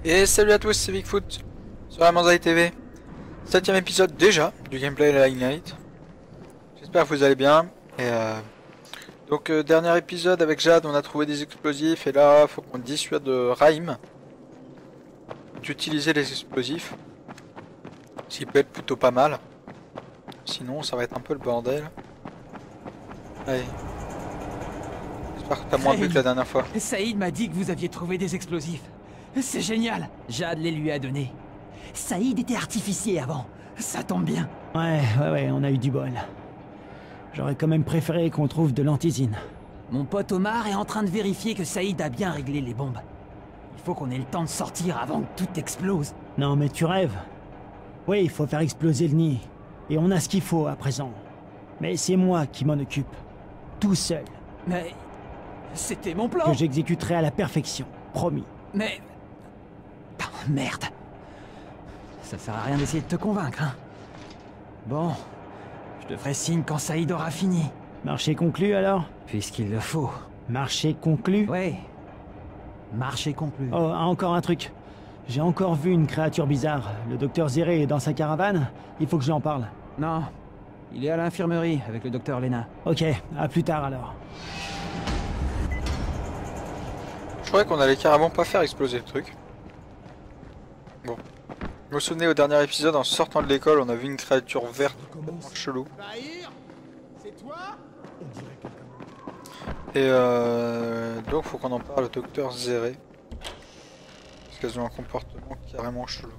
Et salut à tous, c'est Bigfoot sur la Manzai TV. 7ème épisode déjà du gameplay Dying Light. J'espère que vous allez bien. Et dernier épisode avec Jade, on a trouvé des explosifs et là faut qu'on dissuade Raïm d'utiliser les explosifs. Ce qui peut être plutôt pas mal. Sinon ça va être un peu le bordel. Allez. J'espère que t'as moins bu que la dernière fois. Saïd m'a dit que vous aviez trouvé des explosifs. C'est génial. Jade les lui a donnés. Saïd était artificier avant. Ça tombe bien. Ouais, on a eu du bol. J'aurais quand même préféré qu'on trouve de l'antisine. Mon pote Omar est en train de vérifier que Saïd a bien réglé les bombes. Il faut qu'on ait le temps de sortir avant que tout explose. Non mais tu rêves. Oui, il faut faire exploser le nid. Et on a ce qu'il faut à présent. Mais c'est moi qui m'en occupe. Tout seul. Mais... c'était mon plan. Que j'exécuterai à la perfection. Promis. Mais... oh, merde. Ça sert à rien d'essayer de te convaincre, hein. Bon... je te ferai signe quand Saïd aura fini. Marché conclu alors? Puisqu'il le faut. Marché conclu? Ouais. Marché conclu. Oh, encore un truc. J'ai encore vu une créature bizarre. Le docteur Zéré est dans sa caravane. Il faut que je lui en parle. Non. Il est à l'infirmerie avec le docteur Lena. Ok, à plus tard alors. Je croyais qu'on allait carrément pas faire exploser le truc. Bon. Vous vous souvenez au dernier épisode, en sortant de l'école, on a vu une créature verte complètement chelou. C'est toi? Et donc faut qu'on en parle au docteur Zéré. Parce qu'elles ont un comportement carrément chelou.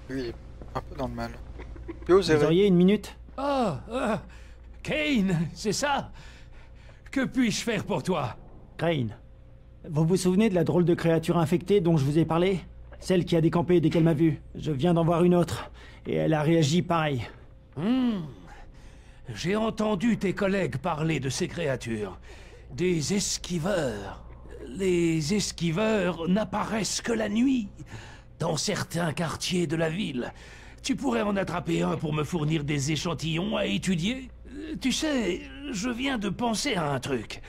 Lui il est un peu dans le mal. Yo Vous Zéré. auriez une minute? Oh, Kane, c'est ça? Que puis-je faire pour toi? Crane. Vous vous souvenez de la drôle de créature infectée dont je vous ai parlé? Celle qui a décampé dès qu'elle m'a vu. Je viens d'en voir une autre. Et elle a réagi pareil. J'ai entendu tes collègues parler de ces créatures. Des esquiveurs. Les esquiveurs n'apparaissent que la nuit, dans certains quartiers de la ville. Tu pourrais en attraper un pour me fournir des échantillons à étudier? Tu sais, je viens de penser à un truc.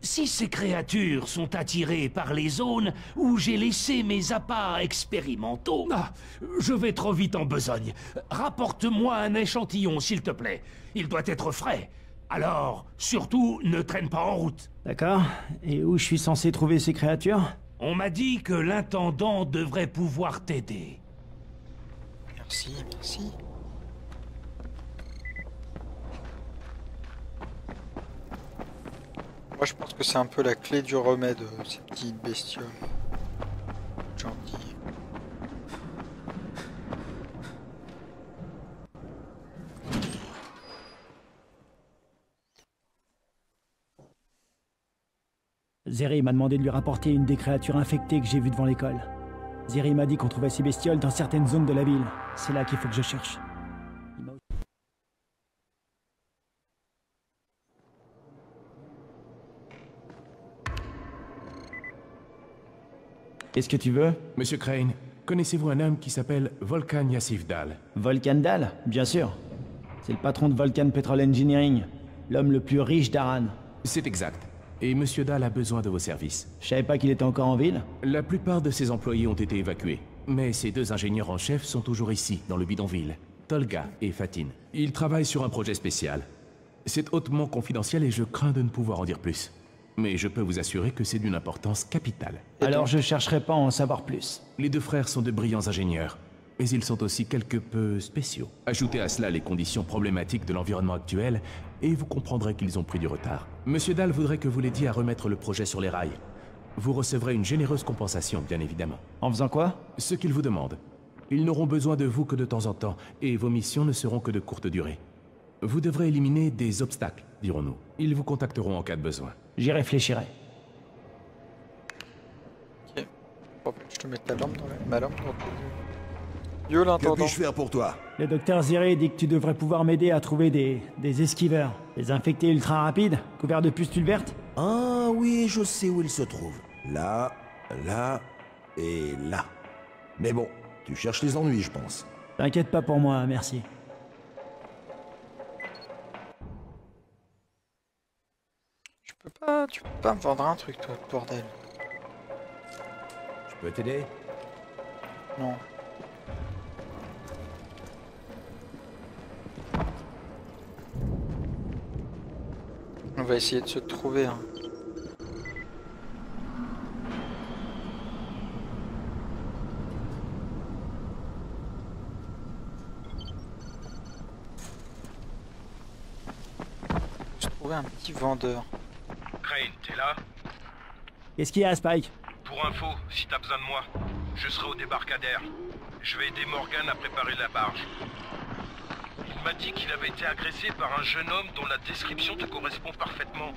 Si ces créatures sont attirées par les zones où j'ai laissé mes appâts expérimentaux... Ah, je vais trop vite en besogne. Rapporte-moi un échantillon, s'il te plaît. Il doit être frais. Alors, surtout, ne traîne pas en route. D'accord. Et où je suis censé trouver ces créatures? On m'a dit que l'intendant devrait pouvoir t'aider. Merci, merci. Moi je pense que c'est un peu la clé du remède, ces petites bestioles. Gentilles. Zéry m'a demandé de lui rapporter une des créatures infectées que j'ai vues devant l'école. Zéry m'a dit qu'on trouvait ces bestioles dans certaines zones de la ville. C'est là qu'il faut que je cherche. Qu'est-ce que tu veux? Monsieur Crane, connaissez-vous un homme qui s'appelle Volkan Yassifdal? Volcan Dahl? Bien sûr. C'est le patron de Volcan Petrol Engineering. L'homme le plus riche d'Aran. C'est exact. Et Monsieur Dahl a besoin de vos services. Je savais pas qu'il était encore en ville. La plupart de ses employés ont été évacués. Mais ses deux ingénieurs en chef sont toujours ici, dans le bidonville. Tolga et Fatin. Ils travaillent sur un projet spécial. C'est hautement confidentiel et je crains de ne pouvoir en dire plus. Mais je peux vous assurer que c'est d'une importance capitale. Alors je chercherai pas à en savoir plus. Les deux frères sont de brillants ingénieurs, mais ils sont aussi quelque peu spéciaux. Ajoutez à cela les conditions problématiques de l'environnement actuel, et vous comprendrez qu'ils ont pris du retard. Monsieur Dahl voudrait que vous l'aidiez à remettre le projet sur les rails. Vous recevrez une généreuse compensation, bien évidemment. En faisant quoi? Ce qu'ils vous demandent. Ils n'auront besoin de vous que de temps en temps, et vos missions ne seront que de courte durée. Vous devrez éliminer des obstacles, dirons-nous. Ils vous contacteront en cas de besoin. J'y réfléchirai. Ok. Bon, je te mets ta lampe dans ma lampe dans tes... Yo Que l'intendant. puis-je faire pour toi? Le docteur Zéré dit que tu devrais pouvoir m'aider à trouver des esquiveurs. Des infectés ultra rapides, couverts de pustules vertes. Ah oui, je sais où il se trouve. Là, là et là. Mais bon, tu cherches les ennuis, je pense. T'inquiète pas pour moi, merci. Tu peux pas me vendre un truc toi, bordel. Peut t'aider? Non. On va essayer de se trouver. Hein. Se trouver un petit vendeur. Crane, t'es là? Qu'est-ce qu'il y a, Spike? Pour info, si t'as besoin de moi, je serai au débarcadère. Je vais aider Morgan à préparer la barge. Il m'a dit qu'il avait été agressé par un jeune homme dont la description te correspond parfaitement.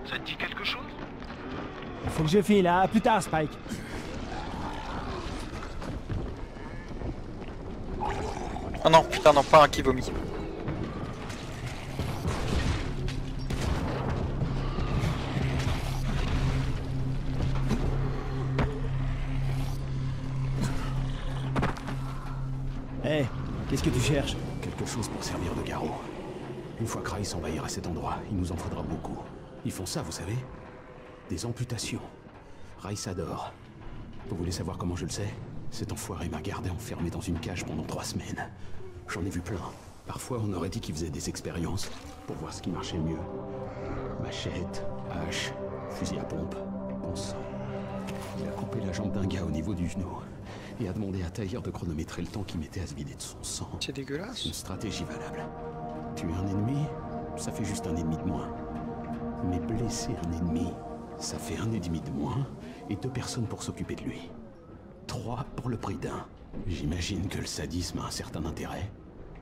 Ça te dit quelque chose? Il faut que je file, à plus tard, Spike. Oh non, putain, non, pas un qui vomit. Hé, qu'est-ce que tu cherches? Quelque chose pour servir de garrot. Une fois que Rice envahira cet endroit, il nous en faudra beaucoup. Ils font ça, vous savez? Des amputations. Rice adore. Vous voulez savoir comment je le sais? Cet enfoiré m'a gardé enfermé dans une cage pendant 3 semaines. J'en ai vu plein. Parfois, on aurait dit qu'il faisait des expériences pour voir ce qui marchait le mieux. Machette, hache, fusil à pompe, bon sang. Il a coupé la jambe d'un gars au niveau du genou et a demandé à Tahir de chronométrer le temps qu'il mettait à se vider de son sang. C'est dégueulasse. Une stratégie valable. Tuer un ennemi, ça fait juste un ennemi de moins. Mais blesser un ennemi, ça fait un ennemi de moins et 2 personnes pour s'occuper de lui. 3 pour le prix d'un. J'imagine que le sadisme a un certain intérêt,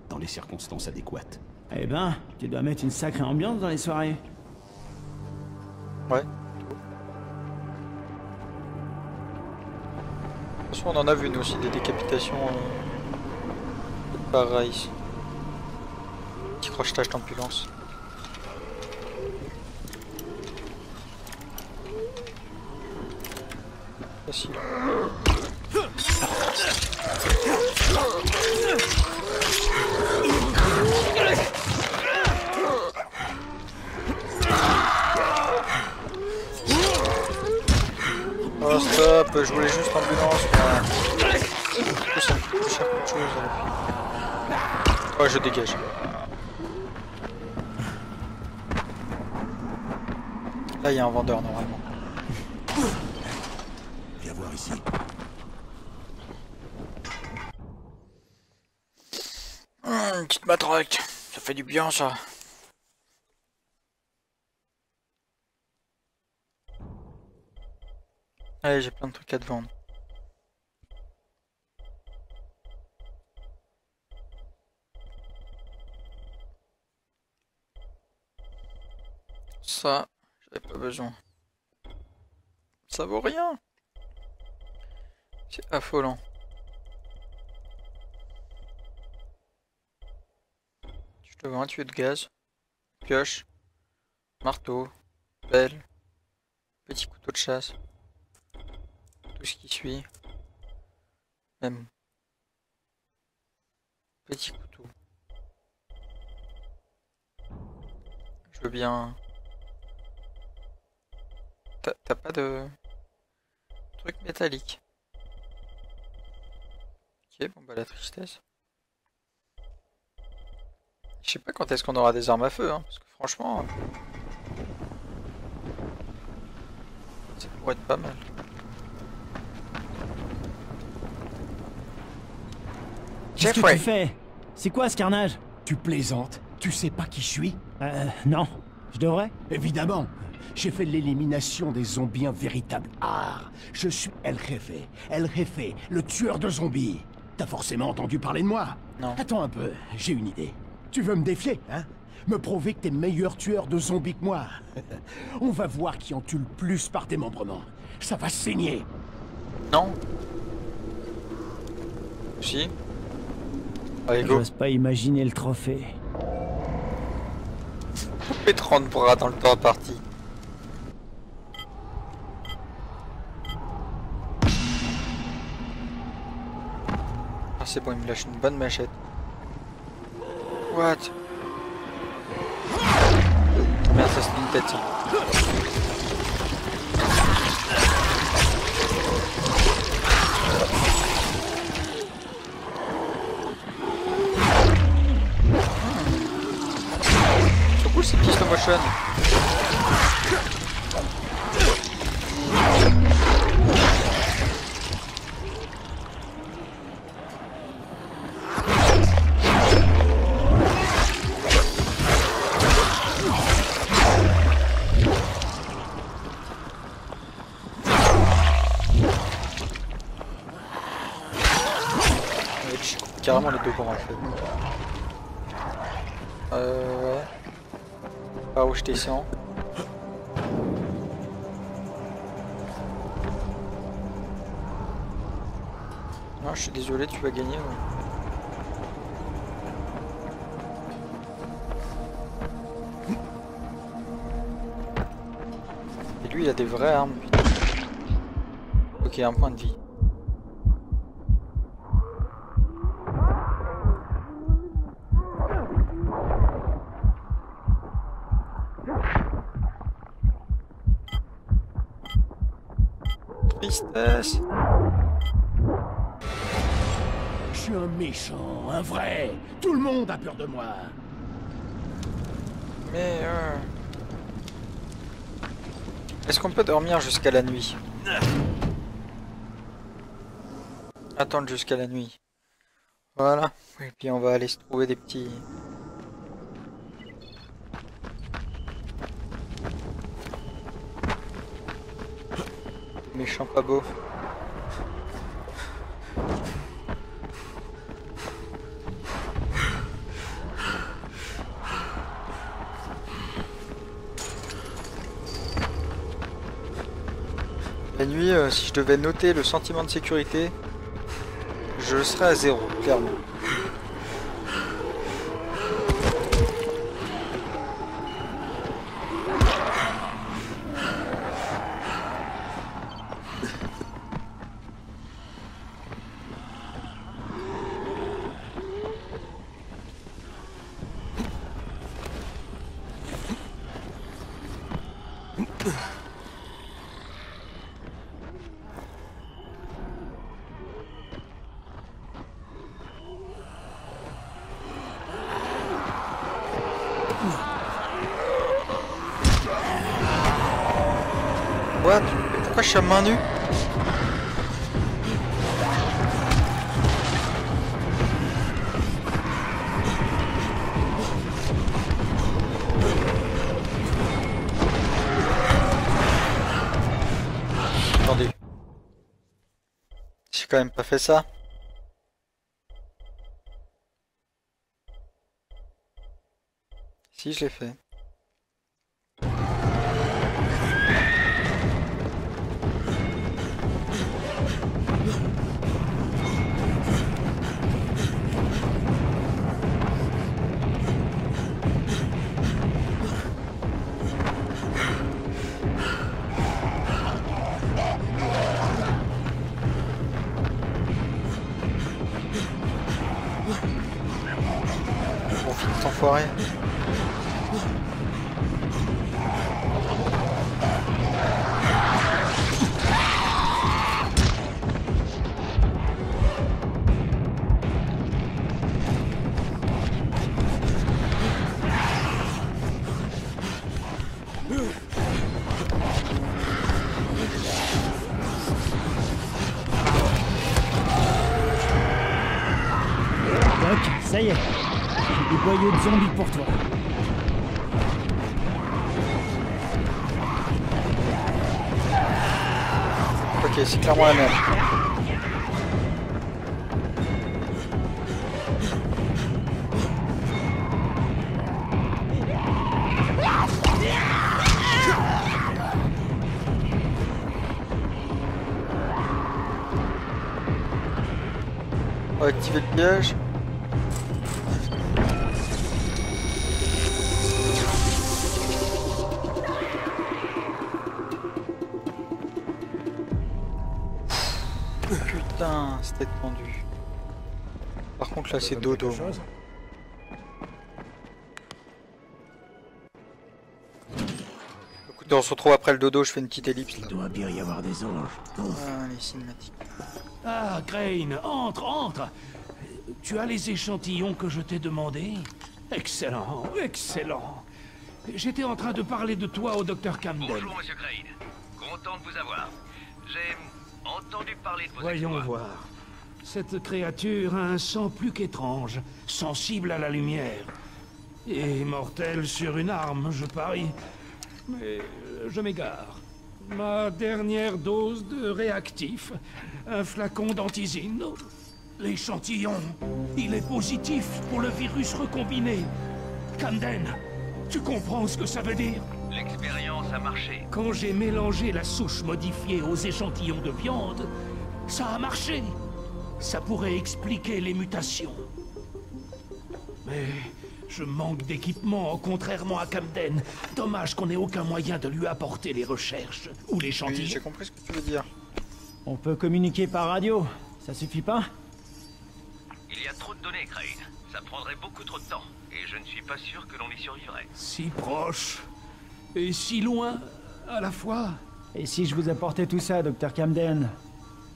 dans les circonstances adéquates. Eh ben, tu dois mettre une sacrée ambiance dans les soirées. Ouais. De toute façon, on en a vu nous aussi des décapitations par Rice. Petit crochetage d'ambulance. Facile. Oh stop, je voulais juste l'ambulance. Ça me coûte cher quelque chose. Oh, je dégage. Là, il y a un vendeur normalement. Viens voir ici. Une petite matraque, ça fait du bien ça. Allez, j'ai plein de trucs à te vendre. Ça, j'avais pas besoin. Ça vaut rien. C'est affolant. Je te vends un tuyau de gaz, pioche, marteau, pelle, petit couteau de chasse, tout ce qui suit, même petit couteau. Je veux bien. T'as pas de truc métallique? Ok, bon bah la tristesse. Je sais pas quand est-ce qu'on aura des armes à feu, hein, parce que franchement, ça pourrait être pas mal. Qu'est-ce que tu fais? C'est quoi ce carnage? Tu plaisantes? Tu sais pas qui je suis? Non. Je devrais? Évidemment. J'ai fait l'élimination des zombies un véritable art. Je suis El Jefe. El Jefe, le tueur de zombies. T'as forcément entendu parler de moi? Non. Attends un peu, j'ai une idée. Tu veux me défier, hein? Me prouver que t'es meilleur tueur de zombies que moi? On va voir qui en tue le plus par démembrement. Ça va saigner. Non. Si. Allez, go. J'ose pas imaginer le trophée. Fais 30 bras dans le temps imparti. Ah c'est bon, il me lâche une bonne machette. What? Merde, ça c'est une tête. Ça. carrément les deux qu'on a fait. Ouais. Par où je descends. Non, je suis désolé, tu vas gagner. Ouais. Et lui, il a des vraies armes. Putain. Ok, un point de vie. Tristesse. Je suis un méchant, un vrai. Tout le monde a peur de moi. Mais est-ce qu'on peut dormir jusqu'à la nuit? Attendre jusqu'à la nuit. Voilà. Et puis on va aller se trouver des petits... méchants pas beaux. La nuit, si je devais noter le sentiment de sécurité, je serais à 0, clairement. What? Pourquoi je suis à main nue? Attendez. J'ai quand même pas fait ça. Si, je l'ai fait. Bon, fils d'enfoiré. Doc, ça y est. J'ai des boyaux de zombies pour toi. Ok, c'est clairement la même. On va activer le piège. Putain, c'était tendu. Par contre là c'est dodo. Écoutez, on se retrouve après le dodo, je fais une petite ellipse là. Il doit bien y avoir des anges. Ah, les cinématiques. Ah, Crane, entre, entre. Tu as les échantillons que je t'ai demandés? Excellent, excellent. J'étais en train de parler de toi au docteur Camden. Bonjour, monsieur Crane. Content de vous avoir. J'ai entendu parler de vos Voyons exploits. voir. Cette créature a un sang plus qu'étrange, sensible à la lumière. Et mortel sur une arme, je parie. Mais je m'égare. Ma dernière dose de réactif, un flacon d'antisine. L'échantillon, il est positif pour le virus recombiné. Camden, tu comprends ce que ça veut dire? L'expérience a marché. Quand j'ai mélangé la souche modifiée aux échantillons de viande, ça a marché. Ça pourrait expliquer les mutations. Mais je manque d'équipement, contrairement à Camden. Dommage qu'on n'ait aucun moyen de lui apporter les recherches ou l'échantillon. Oui, j'ai compris ce que tu veux dire. On peut communiquer par radio, ça suffit pas? Il y a trop de données, Crane. Ça prendrait beaucoup trop de temps. Et je ne suis pas sûr que l'on y survivrait. Si proche et si loin à la fois. Et si je vous apportais tout ça, Dr. Camden?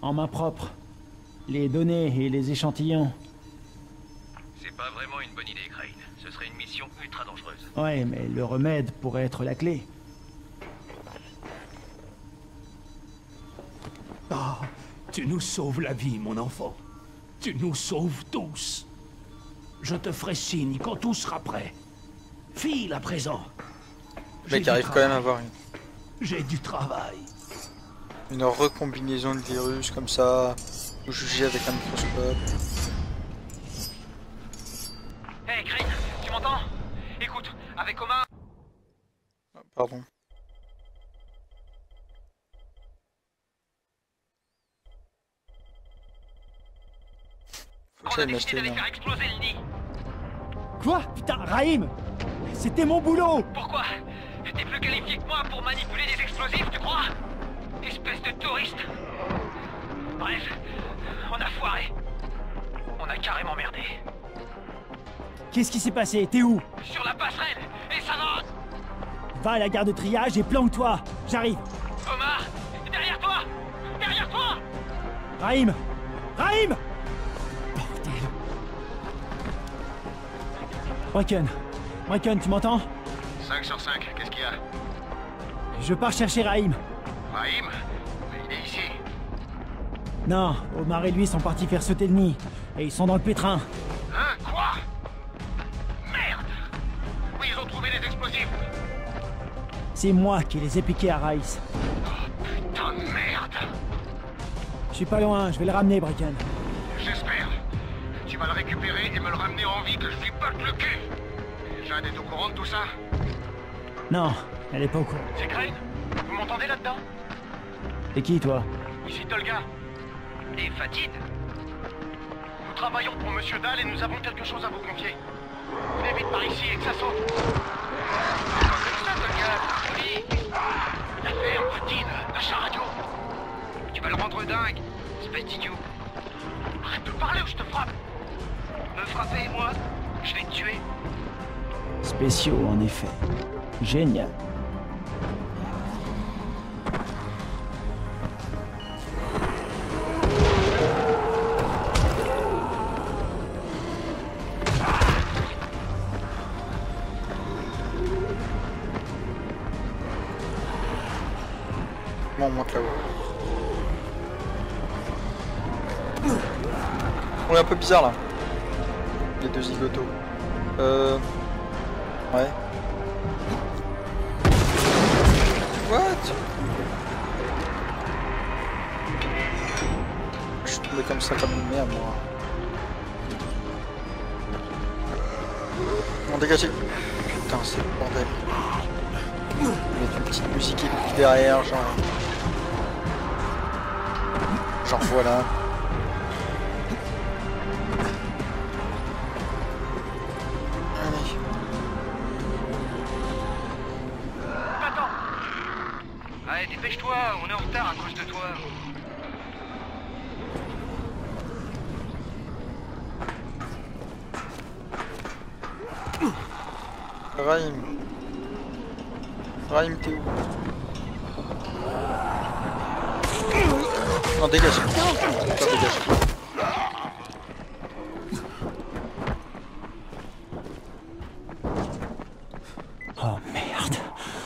En main propre? Les données et les échantillons? C'est pas vraiment une bonne idée, Crane. Ce serait une mission ultra dangereuse. Ouais, mais le remède pourrait être la clé. Ah, tu nous sauves la vie, mon enfant. Tu nous sauves tous. Je te ferai signe quand tout sera prêt. File à présent. Le mec arrive quand même à avoir J'ai du travail. une recombinaison de virus comme ça, tout jugé avec un microscope. Hey, Crane, tu m'entends? Écoute, avec Omar... Ah, pardon. Faut que On a j'aille décidé m'acheter d'aller une... faire exploser le nid. Quoi? Putain, Raïm! C'était mon boulot! Pourquoi? T'es plus qualifié que moi pour manipuler des explosifs, tu crois? Espèce de touriste. Bref, on a foiré. On a carrément merdé. Qu'est-ce qui s'est passé? T'es où? Sur la passerelle, et ça va. Va à la gare de triage et planque-toi! J'arrive! Omar, derrière toi. Derrière toi. Raïm! Raïm! Bordel! Bracken, tu m'entends? 5 sur 5, qu'est-ce qu'il y a? Je pars chercher Raïm. Raïm? Il est ici. Non, Omar et lui sont partis faire sauter le nid. Et ils sont dans le pétrin. Hein? Quoi? Merde! Oui, ils ont trouvé des explosifs. C'est moi qui les ai piqués à Rice. Putain de merde! Je suis pas loin, je vais le ramener, Bracken. J'espère. Tu vas le récupérer et me le ramener en vie, que je lui batte le cul. Jade est au courant de tout ça? Non, elle est pas au courant. C'est Crane? Vous m'entendez là-dedans? Et qui, toi? Ici Tolga. Et Fatid. Nous travaillons pour Monsieur Dahl et nous avons quelque chose à vous confier. Venez vite par ici et que ça saute. C'est pas comme ça, Tolga. Oui. La ferme, Fatid, lâche la radio. Tu vas le rendre dingue, espèce d'idiot. Arrête de parler ou je te frappe. Me frapper, moi, je vais te tuer. Spéciaux, en effet. Génial. Bon, on monte là-haut. On est un peu bizarre là. Les deux zigotos. Ouais. What? Je suis tombé comme ça comme une merde moi. On dégage. Putain, c'est le bordel. Mettre une petite musique épique derrière, genre voilà. Allez. Attends. Allez, dépêche-toi, on est en retard à cause de toi. Raïm, t'es où? Non, dégage. Putain, dégage. Oh merde.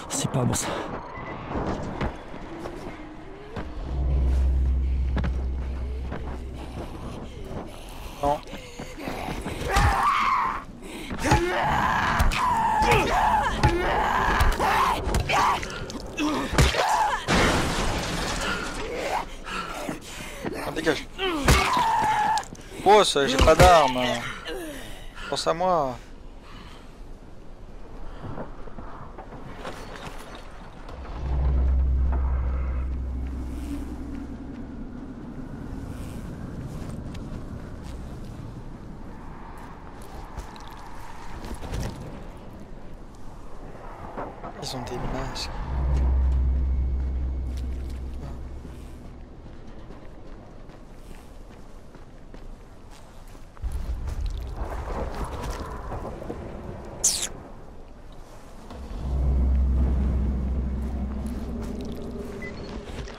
C'est pas bon ça. Non. Non, dégage. Oh, ça, j'ai pas d'armes. Pense à moi. Ils ont des masques.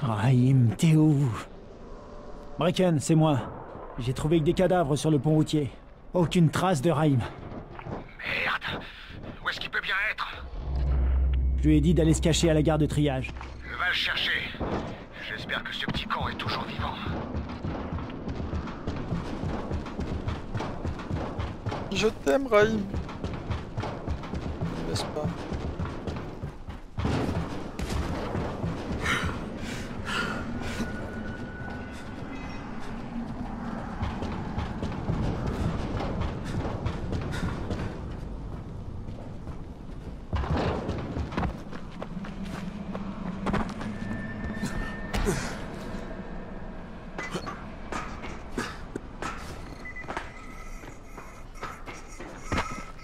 Rahim, t'es où? Brecken, c'est moi. J'ai trouvé que des cadavres sur le pont routier. Aucune trace de Rahim. Merde. Où est-ce qu'il peut bien être? Je lui ai dit d'aller se cacher à la gare de triage. Je vais le chercher. J'espère que ce petit con est toujours vivant. Je t'aime, Rahim. Laisse pas.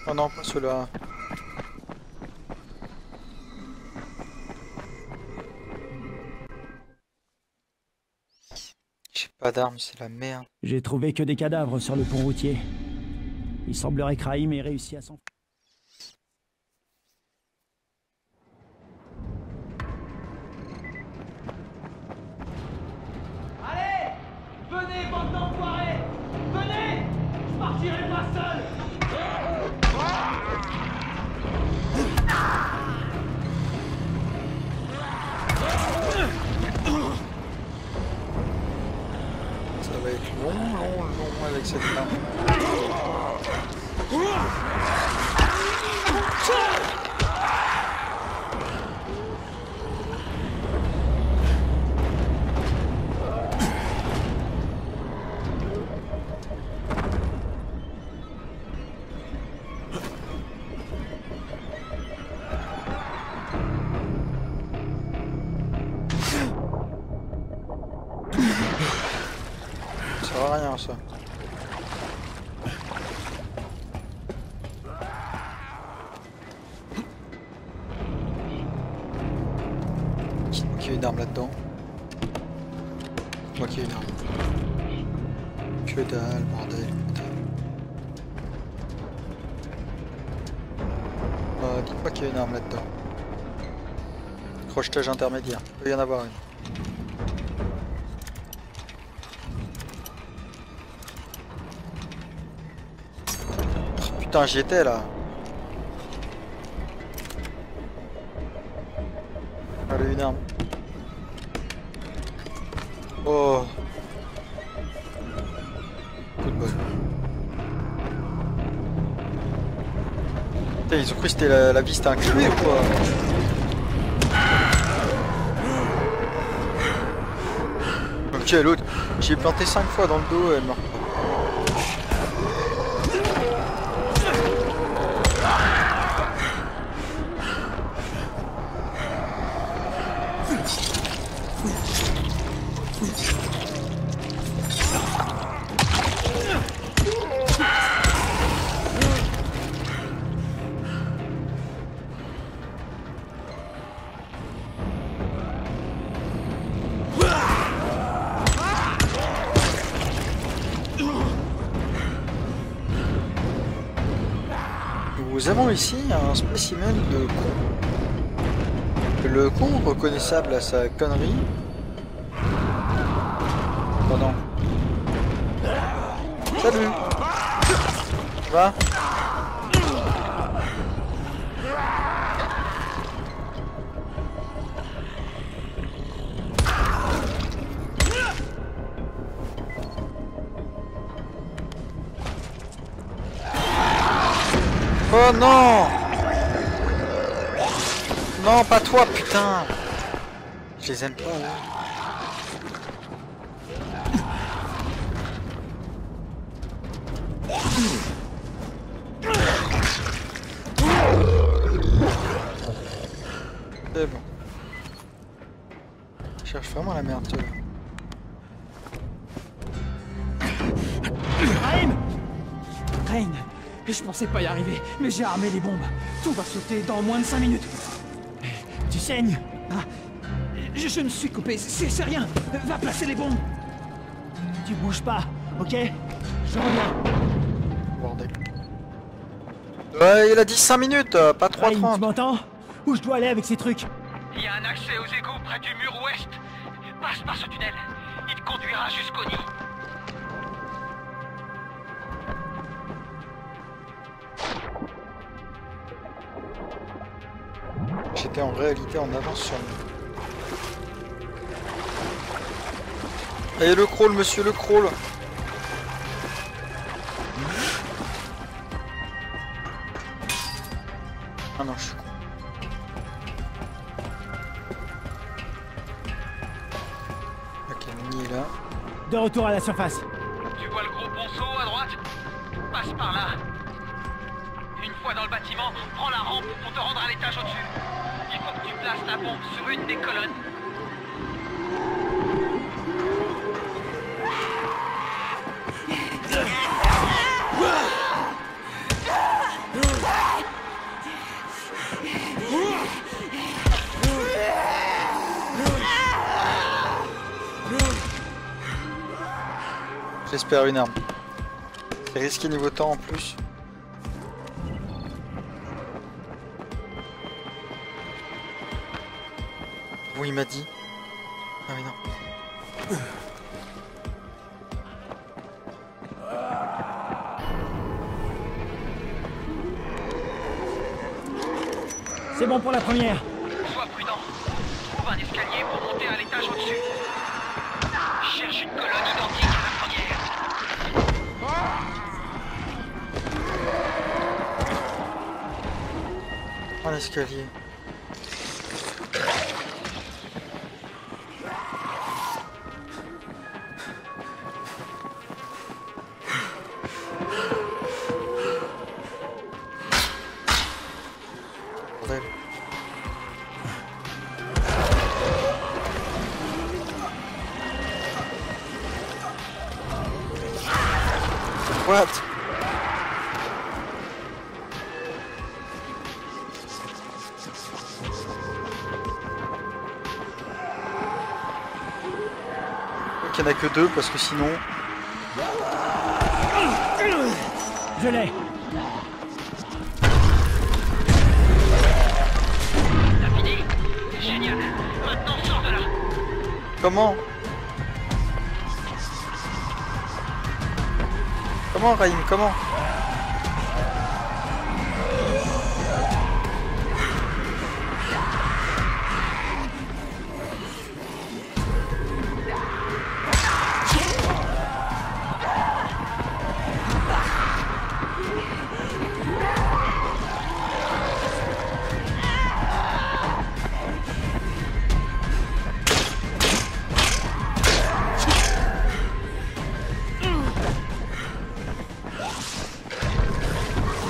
Oh non, pas ceux-là. J'ai pas d'armes, c'est la merde. J'ai trouvé que des cadavres sur le pont routier. Il semblerait que Rahim ait réussi à s'enfuir. Allez! Venez, bande d'enfoirés! Venez! Je partirai pas seul! Ça va être long avec cette arme. Ça sert à rien ça. Dites-moi qu'il y a une arme là-dedans. Dites-moi qu'il y a une arme. Que dalle, bordel. Dites-moi qu'il y a une arme là-dedans. Crochetage intermédiaire. Il peut y en avoir une. Putain, j'y étais là. Allez, une arme. Oh. Coup de bol. Putain, ils ont cru que c'était la vie, c'était un clé ou quoi? Ok, l'autre, j'ai planté 5 fois dans le dos, elle meurt pas. Nous avons ici un spécimen de con. Le con reconnaissable à sa connerie. Oh non. Salut. Ça va? Oh non! Non, pas toi, putain! Je les aime pas, là. Raïm! Rain, je pensais pas y arriver, mais j'ai armé les bombes. Tout va sauter dans moins de 5 minutes. Tu saignes? Ah, je me suis coupé, c'est rien. Va placer les bombes. Tu bouges pas, ok? Je reviens. Bordel. Ouais, il a dit 5 minutes, pas Raïm, tu 3:30. m'entends? Où je dois aller avec ces trucs? Il y a un accès aux égouts près du mur ouest. Passe par ce tunnel. Il te conduira jusqu'au nid. J'étais en réalité en avance sur lui. Allez, le crawl, monsieur, le crawl. Ah non, je suis con. Ok, Mini est là. De retour à la surface. Tu vois le gros ponceau à droite? Passe par là. Une fois dans le bâtiment, prends la rampe pour te rendre à l'étage au-dessus. Il faut que tu places la bombe sur une des colonnes. J'espère une arme. C'est risqué niveau temps en plus. Oui, il m'a dit. Ah oui, non. C'est bon pour la première. Sois prudent. Trouve un escalier pour monter à l'étage au-dessus. Cherche une colonne identique à la première. Un escalier. Bordel. What? Il n'y en a que 2 parce que sinon... Je l'ai. T'as fini? Génial. Maintenant sors de là. Comment? Comment, Raïm? Comment?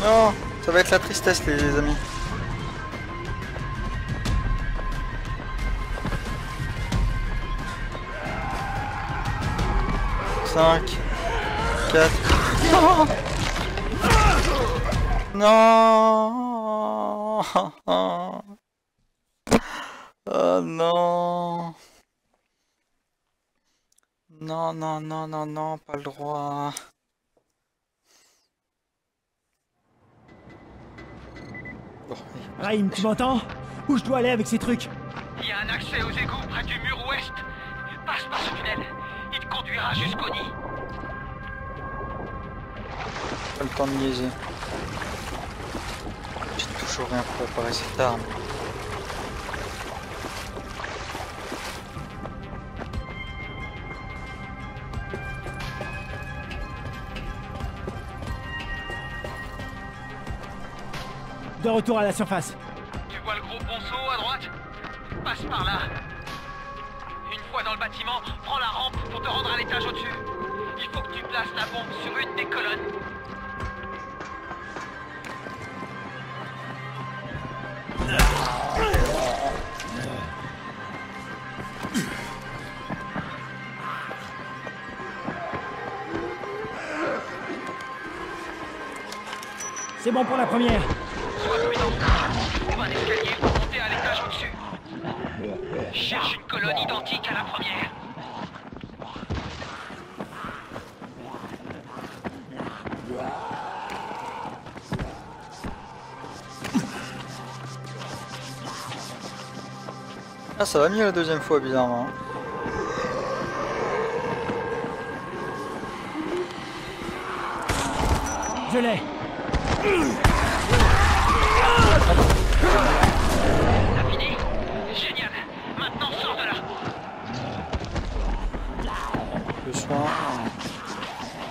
Non, ça va être la tristesse les amis. Cinq, 4. Non. Oh non. Non, non, non, non, non, pas le droit. Bon, Raïm, tu m'entends? Où je dois aller avec ces trucs? Il y a un accès aux égouts près du mur ouest. Passe par ce tunnel. Il te conduira jusqu'au nid. pas le temps de niaiser. J'ai toujours rien pour réparer cette arme. De retour à la surface. Tu vois le gros ponceau à droite? Passe par là. Une fois dans le bâtiment, prends la rampe pour te rendre à l'étage au-dessus. Il faut que tu places la bombe sur une des colonnes. C'est bon pour la première. Sois prudent. Trouve un escalier pour monter à l'étage au-dessus. Cherche une colonne identique à la première. Ah, ça va mieux la deuxième fois, bizarrement. Je l'ai. T'as fini? Génial. Maintenant, sors de là. Le soin.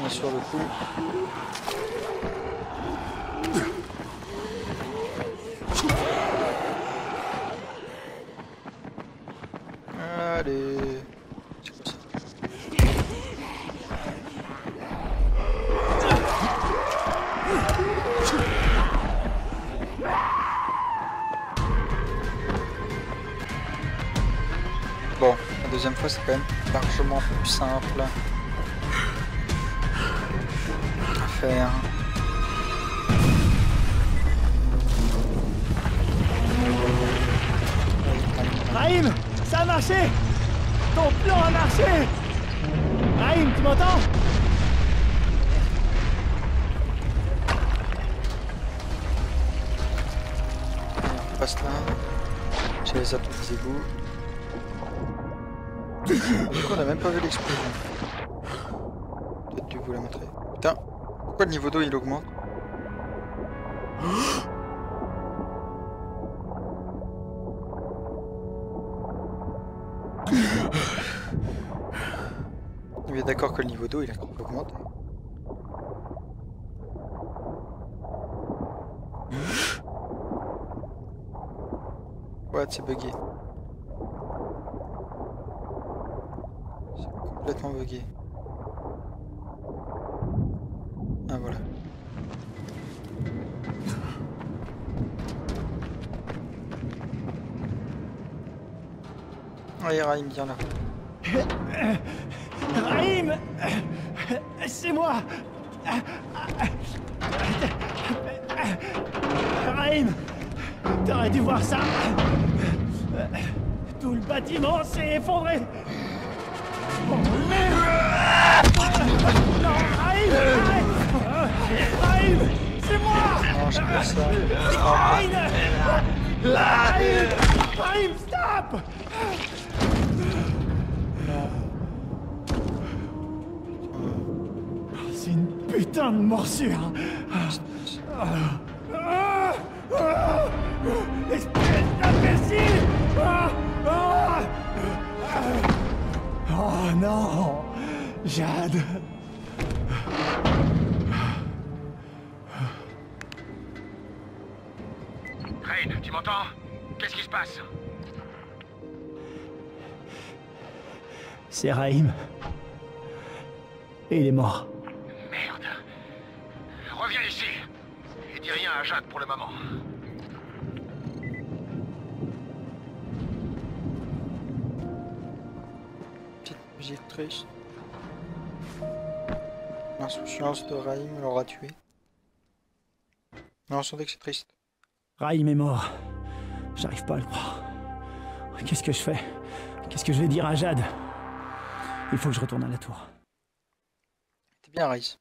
On est sur le coup. Allez. C'est comme ça. Bon, la deuxième fois c'est quand même largement plus simple à faire. Raïm, ça a marché. Ton plan a marché. Raïm, tu m'entends? On passe là. J'ai les autres des égouts. Du coup, on a même pas vu l'explosion. Peut-être dû vous la montrer. Putain, pourquoi le niveau d'eau il augmente? On est d'accord que le niveau d'eau il a augmenté. What, c'est bugué. C'est complètement bugué. Ah voilà. Allez Raïm, viens là. Raïm, c'est moi. Raïm, t'aurais dû voir ça. Tout le bâtiment s'est effondré. Oh, merde. Non, Raïm, Raïm, c'est moi. Non, j'ai pas ça. Raïm, stop. C'est une putain de morsure. Espèce d'imbécile. Oh non, Jade. Rain, tu m'entends? Qu'est-ce qui se passe? C'est Raïm. Et il est mort. Merde. Reviens ici. Et dis rien à Jade pour le moment. Petite musique triste. L'insouciance de Raïm l'aura tué. Non, on sentait que c'est triste. Raïm est mort. J'arrive pas à le croire. Qu'est-ce que je fais? Qu'est-ce que je vais dire à Jade? Il faut que je retourne à la tour. T'es bien, Raïs.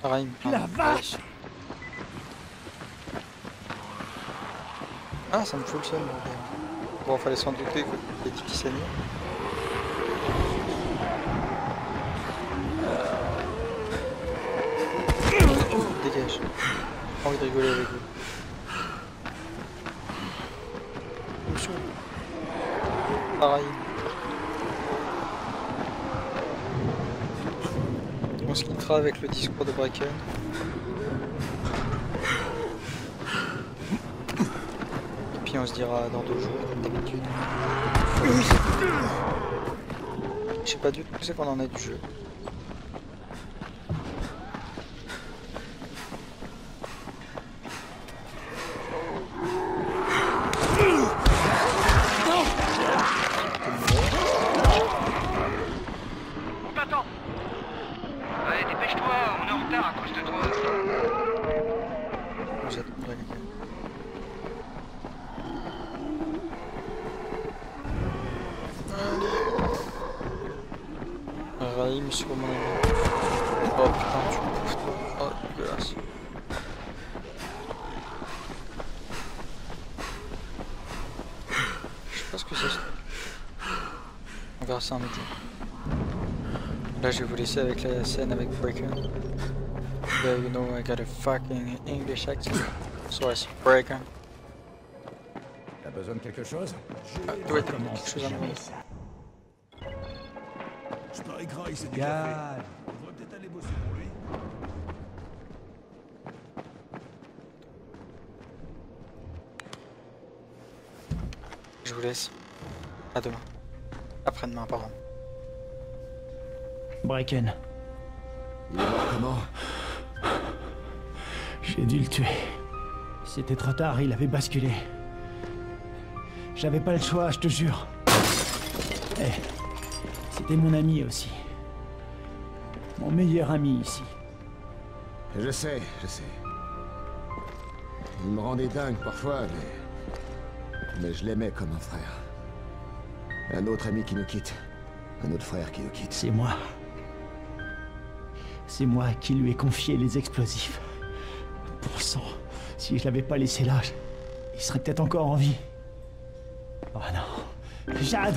Raïm. La vache! Ah, ça me fout le seum. Bon, fallait s'en douter que les petits saignées. Dégage. J'ai envie de rigoler avec vous. Il me saoule. Pareil. On se quittera avec le discours de Bracken. Et puis on se dira dans 2 jours, comme d'habitude. Je sais pas du tout c'est qu'on en est du jeu. On t'attend. Allez, dépêche-toi, on est en retard à cause de toi. Raïm sur mon ami. Oh putain, tu me bouffes. Oh, dégueulasse. Je sais pas ce que c'est. On verra ça un autre jour. Là, je vais vous laisser avec la scène avec Breaker. Yeah, you know I got a fucking English accent. So I speak Breaker. T'as besoin de quelque chose? Ah, doit être quelque chose à me dire. Je parie que Rai, c'est du Gad. café. On devrait peut-être aller bosser pour lui. Je vous laisse. À demain. Après-demain, pardon. Bracken, Il est mort comment? j'ai dû le tuer. C'était trop tard, il avait basculé. J'avais pas le choix, je te jure. Eh, c'était mon ami aussi. Mon meilleur ami ici. Je sais. Il me rendait dingue parfois, mais je l'aimais comme un frère. Un autre ami qui nous quitte. Un autre frère qui nous quitte. C'est moi. C'est moi qui lui ai confié les explosifs. Pour sang, si je l'avais pas laissé là, il serait peut-être encore en vie. Oh non. Jade!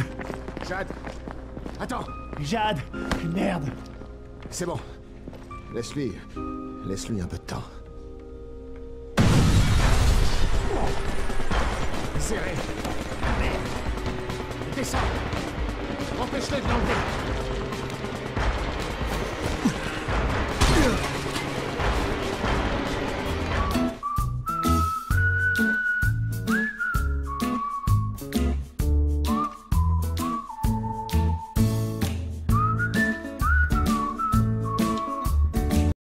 Jade! Attends! Jade! Merde! C'est bon. Laisse-lui un peu de temps. Serré! Descends! Empêche-le de l'enlever!